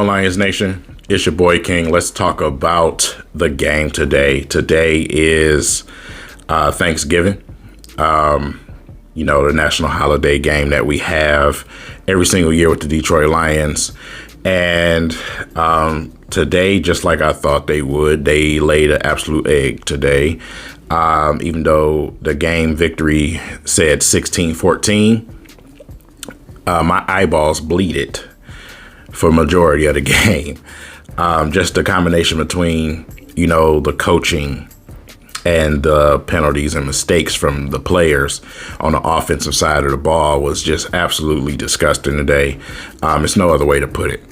on, Lions Nation? It's your boy King. Let's talk about the game today. Today is Thanksgiving. The national holiday game that we have every single year with the Detroit Lions. And today, just like I thought they would, they laid an absolute egg today. Even though the game victory said 16-14, my eyeballs bleeded for majority of the game. Just the combination between, the coaching and the penalties and mistakes from the players on the offensive side of the ball was just absolutely disgusting today. It's no other way to put it.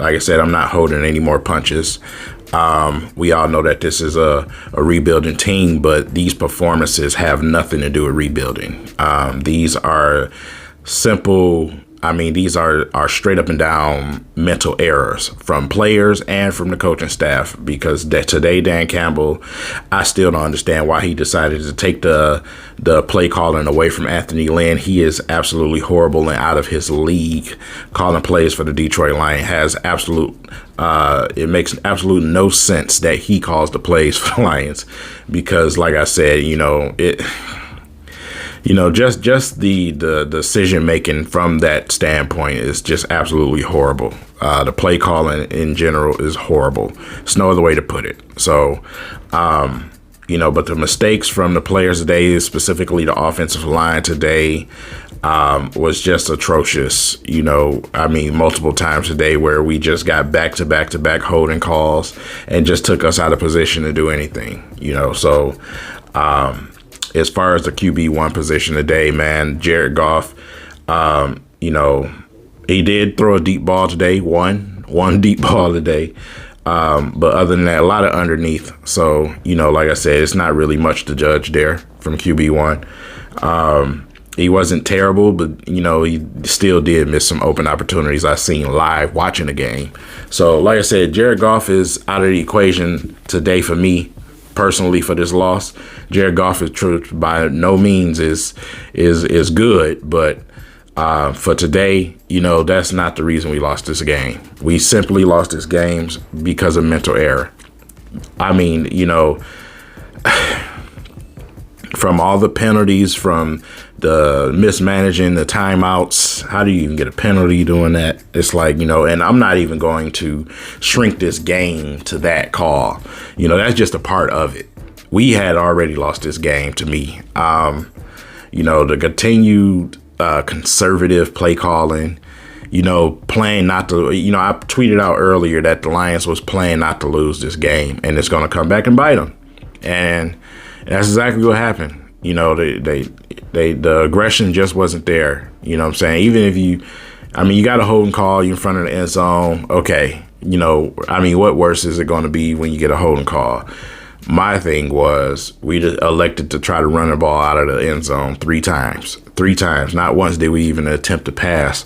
Like I said, I'm not holding any more punches. We all know that this is a rebuilding team, but these performances have nothing to do with rebuilding. These are simple. These are straight up and down mental errors from players and from the coaching staff, because today, Dan Campbell, I still don't understand why he decided to take the play calling away from Anthony Lynn. He is absolutely horrible and out of his league. Calling plays for the Detroit Lions it makes absolute no sense that he calls the plays for the Lions, because like I said, just the decision making from that standpoint is just absolutely horrible. The play calling in general is horrible. It's no other way to put it. So, but the mistakes from the players today, specifically the offensive line today, was just atrocious. Multiple times today where we just got back-to-back holding calls and just took us out of position to do anything. As far as the QB1 position today, man, Jared Goff, he did throw a deep ball today, one deep ball today. But other than that, a lot of underneath. So, like I said, it's not really much to judge there from QB1. He wasn't terrible, but, he still did miss some open opportunities I seen live watching the game. So, like I said, Jared Goff is out of the equation today for me. Personally, for this loss, Jared Goff is by no means is good, but for today, that's not the reason we lost this game. We simply lost this game because of mental error. From all the penalties, from the mismanaging the timeouts, how do you even get a penalty doing that? It's like, and I'm not even going to shrink this game to that call. That's just a part of it. We had already lost this game to me. The continued conservative play calling, playing not to, I tweeted out earlier that the Lions was playing not to lose this game, and it's going to come back and bite them. And that's exactly what happened. The aggression just wasn't there. You know what I'm saying? Even if you got a holding call, you're in front of the end zone. Okay. What worse is it going to be when you get a holding call? My thing was we just elected to try to run the ball out of the end zone three times. Not once did we even attempt to pass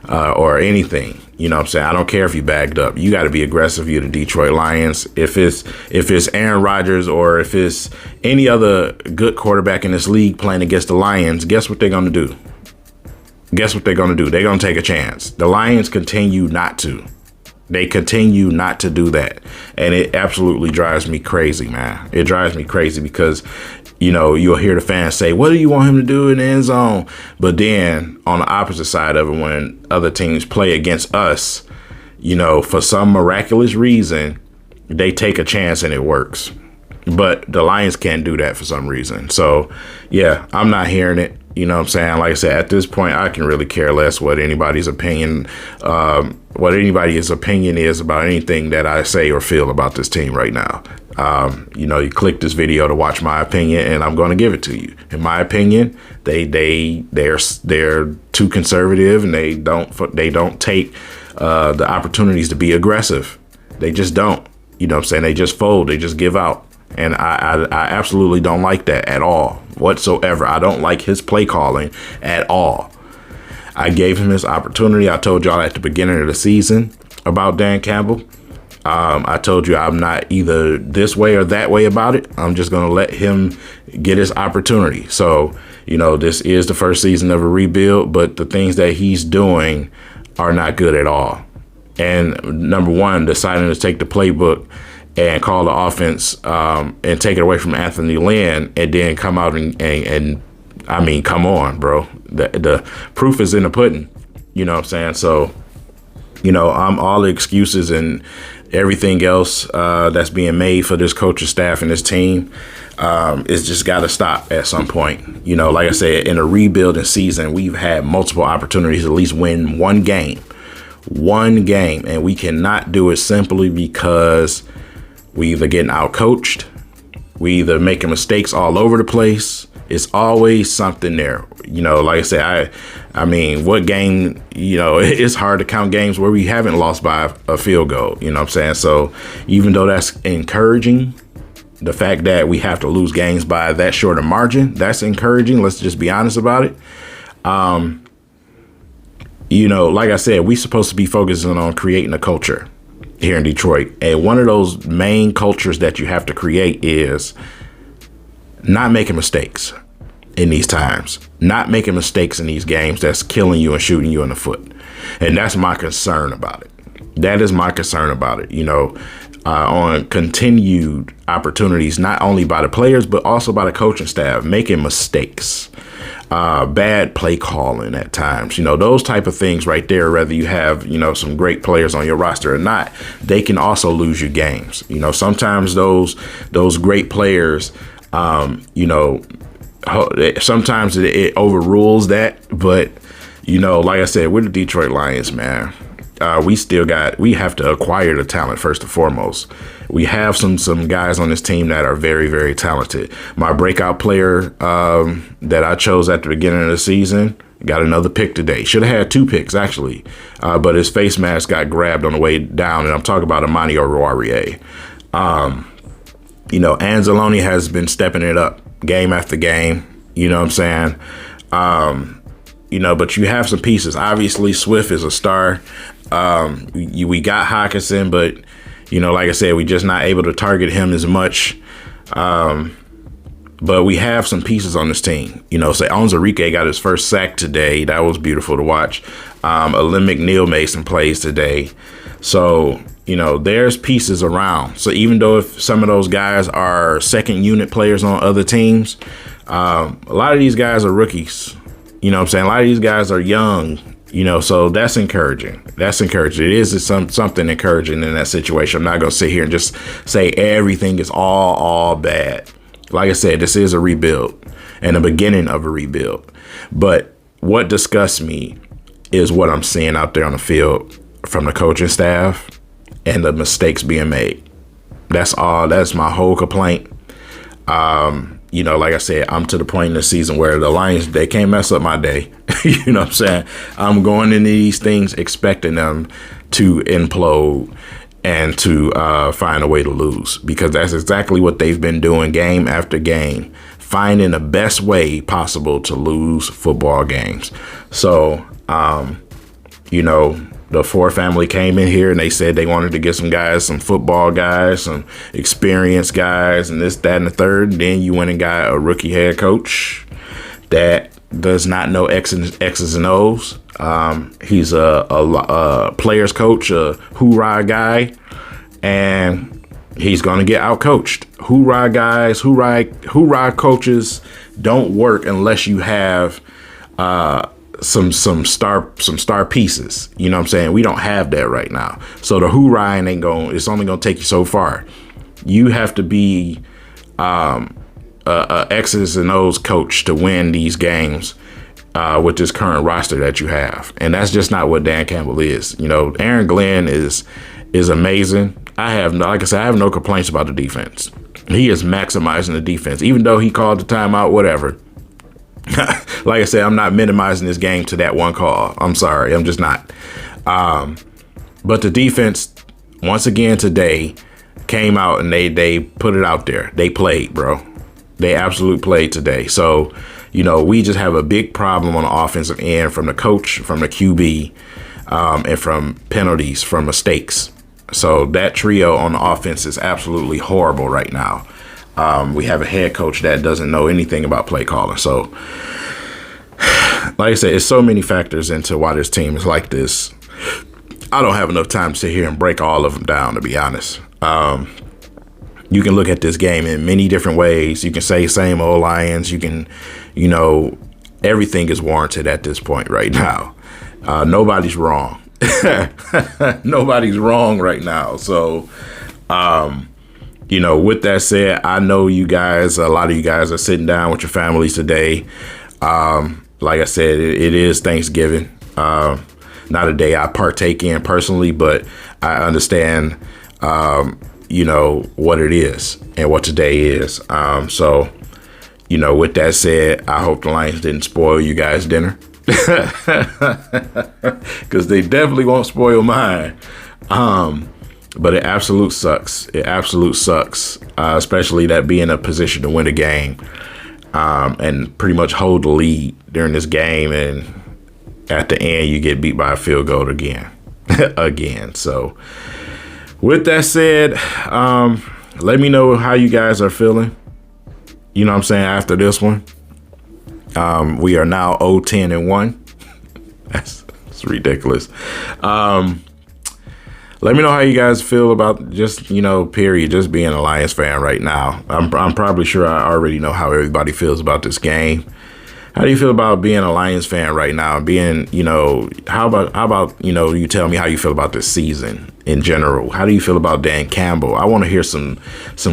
or anything. You know what I'm saying? I don't care if you bagged up. You got to be aggressive. You're the Detroit Lions. If it's Aaron Rodgers or if it's any other good quarterback in this league playing against the Lions, guess what they're going to do? They're going to take a chance. The Lions continue not to. They continue not to do that. And it absolutely drives me crazy, man. It drives me crazy because, you'll hear the fans say, what do you want him to do in the end zone? But then on the opposite side of it, when other teams play against us, for some miraculous reason, they take a chance and it works. But the Lions can't do that for some reason. So, yeah, I'm not hearing it. You know what I'm saying? Like I said, at this point, I can really care less what anybody's opinion is about anything that I say or feel about this team right now. You click this video to watch my opinion, and I'm going to give it to you. In my opinion, they're too conservative, and they don't take the opportunities to be aggressive. They just don't. You know what I'm saying? They just fold. They just give out. And I absolutely don't like that at all whatsoever. I don't like his play calling at all. I gave him his opportunity. I told y'all at the beginning of the season about Dan Campbell. I told you I'm not either this way or that way about it. I'm just going to let him get his opportunity. So, this is the first season of a rebuild, but the things that he's doing are not good at all. And number one, deciding to take the playbook and call the offense and take it away from Anthony Lynn, and then come out and I mean, come on, bro. The proof is in the pudding. You know what I'm saying? So, all the excuses and everything else that's being made for this coaching staff and this team, it's just got to stop at some point. Like I said, in a rebuilding season, we've had multiple opportunities to at least win one game, and we cannot do it simply because we either getting out-coached, we either making mistakes all over the place. It's always something there. Like I said, I mean, what game, it's hard to count games where we haven't lost by a field goal, you know what I'm saying? So even though that's encouraging, the fact that we have to lose games by that short a margin, that's encouraging. Let's just be honest about it. Like I said, we're supposed to be focusing on creating a culture here in Detroit. And one of those main cultures that you have to create is not making mistakes in these times, not making mistakes in these games that's killing you and shooting you in the foot. And that's my concern about it. That is my concern about it, on continued opportunities, not only by the players, but also by the coaching staff, making mistakes, bad play calling at times, those type of things right there, whether you have, some great players on your roster or not, they can also lose you games. Sometimes those great players, sometimes it overrules that, but like I said, we're the Detroit Lions, man. We have to acquire the talent first and foremost. We have some guys on this team that are very, very talented. My breakout player that I chose at the beginning of the season got another pick today. Should have had 2 picks actually, but his face mask got grabbed on the way down, and I'm talking about Amani Oruwariye. Anzalone has been stepping it up game after game. You know what I'm saying? But you have some pieces. Obviously, Swift is a star. We got Hawkinson, but, like I said, we just not able to target him as much. But we have some pieces on this team. Say Onzarike got his first sack today. That was beautiful to watch. Alim McNeil made some plays today. So, there's pieces around. So even though if some of those guys are second unit players on other teams, a lot of these guys are rookies. You know what I'm saying? A lot of these guys are young, so that's encouraging. That's encouraging. It is something encouraging in that situation. I'm not going to sit here and just say everything is all bad. Like I said, this is a rebuild and the beginning of a rebuild. But what disgusts me is what I'm seeing out there on the field from the coaching staff and the mistakes being made. That's all. That's my whole complaint. Like I said, I'm to the point in the season where the Lions, they can't mess up my day. You know what I'm saying? I'm going into these things expecting them to implode and to find a way to lose, because that's exactly what they've been doing game after game, finding the best way possible to lose football games. So, the Ford family came in here and they said they wanted to get some guys, some football guys, some experienced guys, and this, that, and the third. Then you went and got a rookie head coach that does not know X's and O's. He's a players coach, a hoorah guy, and he's going to get outcoached. Hoorah guys, hoorah coaches don't work unless you have some star pieces. You know what I'm saying? We don't have that right now. So the hoorah it's only gonna take you so far. You have to be a X's and O's coach to win these games with this current roster that you have. And that's just not what Dan Campbell is. Aaron Glenn is amazing. I have no complaints about the defense. He is maximizing the defense, even though he called the timeout, whatever. Like I said, I'm not minimizing this game to that one call. I'm sorry. I'm just not. But the defense, once again today, came out and they put it out there. They played, bro. They absolutely played today. So, we just have a big problem on the offensive end from the coach, from the QB, and from penalties, from mistakes. So that trio on the offense is absolutely horrible right now. We have a head coach that doesn't know anything about play calling. So, like I said, it's so many factors into why this team is like this. I don't have enough time to sit here and break all of them down, to be honest. You can look at this game in many different ways. You can say same old Lions. You can, you know, everything is warranted at this point right now. Nobody's wrong. Nobody's wrong right now. So, you know, with that said, I know you guys, a lot of you guys are sitting down with your families today. Like I said, it is Thanksgiving. Not a day I partake in personally, but I understand, you know, what it is and what today is. So, you know, with that said, I hope the Lions didn't spoil you guys' dinner, because they definitely won't spoil mine. But it absolute sucks. It absolute sucks, especially that being in a position to win a game, and pretty much hold the lead during this game, and at the end you get beat by a field goal again. Again. So with that said, let me know how you guys are feeling. You know what I'm saying? After this one, we are now 0-10-1. That's ridiculous. Let me know how you guys feel about just, you know, period, just being a Lions fan right now. I'm probably sure I already know how everybody feels about this game. How do you feel about being a Lions fan right now? Being, you know, how about, you know, you tell me how you feel about this season in general. How do you feel about Dan Campbell? I want to hear some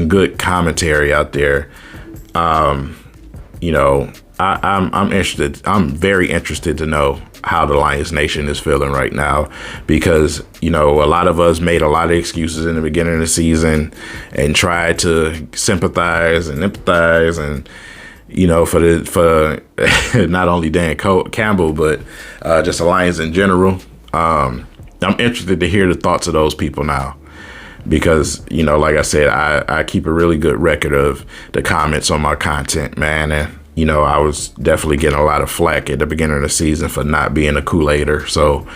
good commentary out there. You know, I'm interested. I'm very interested to know how the Lions Nation is feeling right now, because, you know, a lot of us made a lot of excuses in the beginning of the season and tried to sympathize and empathize, and, you know, for not only Dan Campbell, but just the Lions in general. I'm interested to hear the thoughts of those people now, because, you know, like I said, I keep a really good record of the comments on my content, man. And, you know, I was definitely getting a lot of flack at the beginning of the season for not being a Kool-Aider. So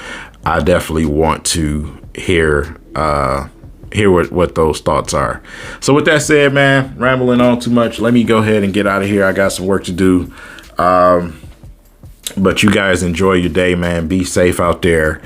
I definitely want to hear what those thoughts are. So with that said, man, rambling on too much, let me go ahead and get out of here. I got some work to do. But you guys enjoy your day, man. Be safe out there.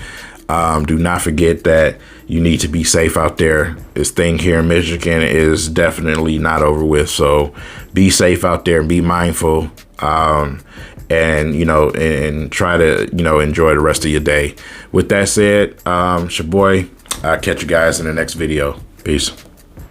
Do not forget that you need to be safe out there. This thing here in Michigan is definitely not over with. So be safe out there and be mindful. And, you know, and try to, you know, enjoy the rest of your day. With that said, it's your boy. I'll catch you guys in the next video. Peace.